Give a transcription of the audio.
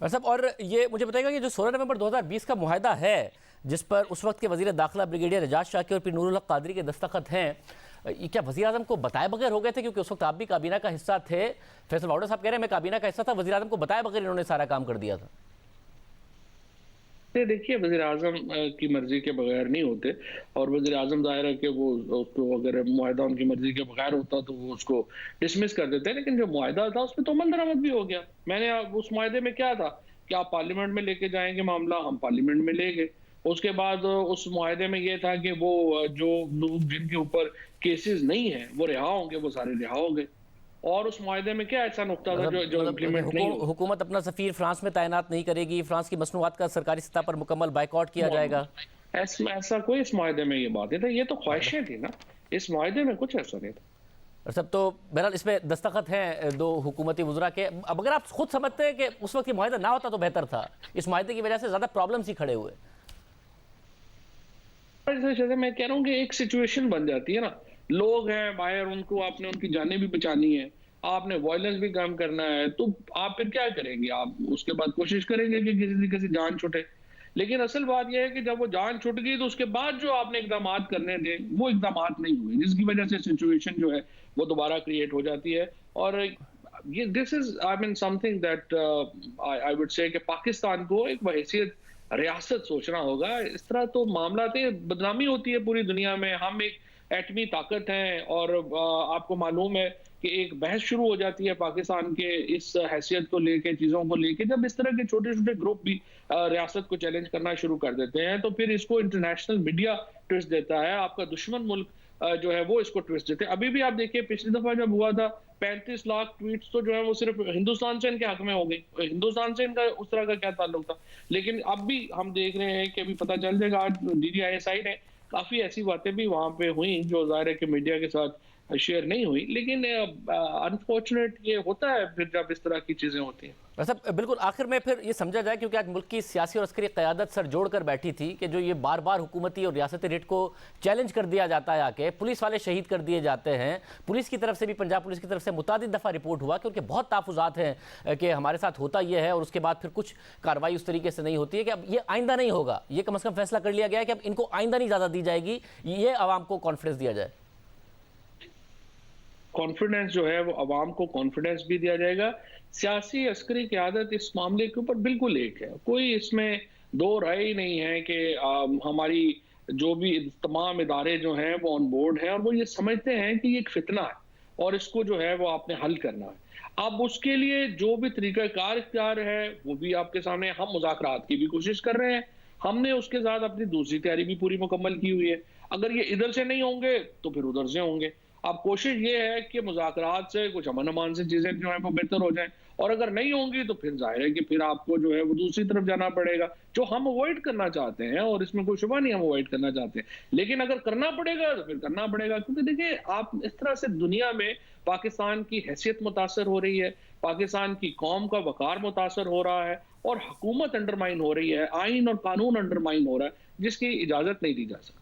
साहब, और ये मुझे बताइएगा कि जो 16 नवंबर 2020 का मुआहदा है, जिस पर उस वक्त के वजीर दाखिला ब्रिगेडियर एजाज शाकिर और पीर नूरुल हक कादरी के दस्तखत हैं, ये क्या वजीर आजम को बताए बगैर हो गए थे? क्योंकि उस वक्त आप भी काबीना का हिस्सा थे। फैसल वाउडा साहब कह रहे हैं मैं काबीना का हिस्सा था, वजीर आजम को बताए बगैर इन्होंने सारा काम कर दिया था। ये देखिए, वज़ीर आज़म की मर्ज़ी के बगैर नहीं होते। और वज़ीर आज़म ज़ाहिर है कि वो उसको अगर मुआहदा उनकी मर्ज़ी के बगैर होता तो वो उसको डिसमिस कर देते हैं, लेकिन जो मुआहदा था उसमें तो अमल दरामद भी हो गया। मैंने उस मुआहदे में क्या था कि आप पार्लियामेंट में लेके जाएंगे मामला, हम पार्लियामेंट में ले गए। उसके बाद उस मुआहदे में ये था कि वो जो लोग जिनके ऊपर केसेस नहीं है वो रिहा होंगे, वो सारे रिहा हो गए। और उस मुआहदे में क्या ऐसा नुकता था जो जो इम्प्लीमेंट नहीं हुआ? हुकूमत अपना सफीर फ्रांस में तैनात नहीं करेगी, फ्रांस की मसनूआत का सरकारी सतह पर मुकम्मल बाइकआउट किया जाएगा। ऐसा कोई इस मुआहदे में ये बात नहीं था, ये तो ख्वाहिशें थी ना। इस मुआहदे में कुछ ऐसा नहीं था। और सब तो बहरहाल इसमें दस्तखत हैं दो हुकूमती वज़रा के। अब अगर आप खुद समझते हैं कि उस वक्त ये मुआहदा ना होता तो बेहतर था, इस मुआहदे की वजह से ज़्यादा प्रॉब्लम्स ही खड़े हुए। जैसे मैं कह रहा हूँ कि एक सिचुएशन बन जाती है ना, लोग हैं बाहर, उनको आपने उनकी जानें भी बचानी है, आपने वायलेंस भी कम करना है, तो आप फिर क्या करेंगे? आप उसके बाद कोशिश करेंगे कि किसी तरीके से जान छूटे। लेकिन असल बात यह है कि जब वो जान छूट गई तो उसके बाद जो आपने इकदाम करने थे वो इकदाम नहीं हुए, जिसकी वजह से सिचुएशन जो है वो दोबारा क्रिएट हो जाती है। और ये this is I mean something that I would say कि पाकिस्तान को एक बहैसियत रियासत सोचना होगा। इस तरह तो मामला थे, बदनामी होती है पूरी दुनिया में। हम एक एटमी ताकत हैं और आपको मालूम है कि एक बहस शुरू हो जाती है पाकिस्तान के इस हैसियत को लेके, चीज़ों को लेके, जब इस तरह के छोटे-छोटे ग्रुप भी रियासत को चैलेंज करना शुरू कर देते हैं, तो फिर इसको इंटरनेशनल मीडिया ट्विस्ट देता है, आपका दुश्मन मुल्क जो है वो इसको ट्विस्ट देते हैं। अभी भी आप देखिए, पिछली दफा जब हुआ था 35 लाख ट्वीट्स तो जो है वो सिर्फ हिंदुस्तान से इनके हक में हो गई। हिंदुस्तान से इनका उस तरह का क्या ताल्लुक था? लेकिन अब भी हम देख रहे हैं कि अभी पता चल जाएगा, आज DDISI ने काफी ऐसी बातें भी वहां पे हुई जो ज़ाहिर है कि मीडिया के साथ शेयर नहीं हुई। लेकिन अनफॉर्चुनेट ये होता है फिर जब इस तरह की चीजें होती हैं। वैसे बिल्कुल आखिर में फिर ये समझा जाए, क्योंकि आज मुल्क की सियासी और अस्करी क़यादत सर जोड़कर बैठी थी कि जो ये बार बार हुकूमती और रियासती रेट को चैलेंज कर दिया जाता है, आके पुलिस वाले शहीद कर दिए जाते हैं। पुलिस की तरफ से भी, पंजाब पुलिस की तरफ से मुतादिद दफ़ा रिपोर्ट हुआ कि उनके बहुत तहफ़्फ़ुज़ात हैं कि हमारे साथ होता ये है, और उसके बाद फिर कुछ कार्रवाई उस तरीके से नहीं होती है कि अब ये आइंदा नहीं होगा। ये कम अज़ कम फैसला कर लिया गया है कि अब इनको आइंदा नहीं ज़्यादा दी जाएगी, ये आवाम को कॉन्फिडेंस दिया जाए। कॉन्फिडेंस जो है वो अवाम को कॉन्फिडेंस भी दिया जाएगा। सियासी अस्करी क़यादत इस मामले के ऊपर बिल्कुल एक है, कोई इसमें दो राय ही नहीं है कि हमारी जो भी तमाम इदारे जो हैं वो ऑन बोर्ड हैं और वो ये समझते हैं कि ये एक फितना है और इसको जो है वो आपने हल करना है। अब उसके लिए जो भी तरीक़ाकार इख्तियार है वो भी आपके सामने, हम मुज़ाकरात की भी कोशिश कर रहे हैं। हमने उसके साथ अपनी दूसरी तैयारी भी पूरी मुकम्मल की हुई है। अगर ये इधर से नहीं होंगे तो फिर उधर से होंगे। अब कोशिश ये है कि मुज़ाकरात से कुछ अमन-अमान से चीज़ें जो हैं वो बेहतर हो जाएँ, और अगर नहीं होंगी तो फिर ज़ाहिर है कि फिर आपको जो है वो दूसरी तरफ जाना पड़ेगा, जो हम अवॉइड करना चाहते हैं, और इसमें कोई शुबा नहीं हम अवॉइड करना चाहते हैं। लेकिन अगर करना पड़ेगा तो फिर करना पड़ेगा, क्योंकि देखिए आप इस तरह से दुनिया में पाकिस्तान की हैसियत मुतासर हो रही है, पाकिस्तान की कौम का वक़ार मुतासर हो रहा है और हुकूमत अंडरमाइन हो रही है, आइन और कानून अंडरमाइन हो रहा है, जिसकी इजाज़त नहीं दी जा सकती।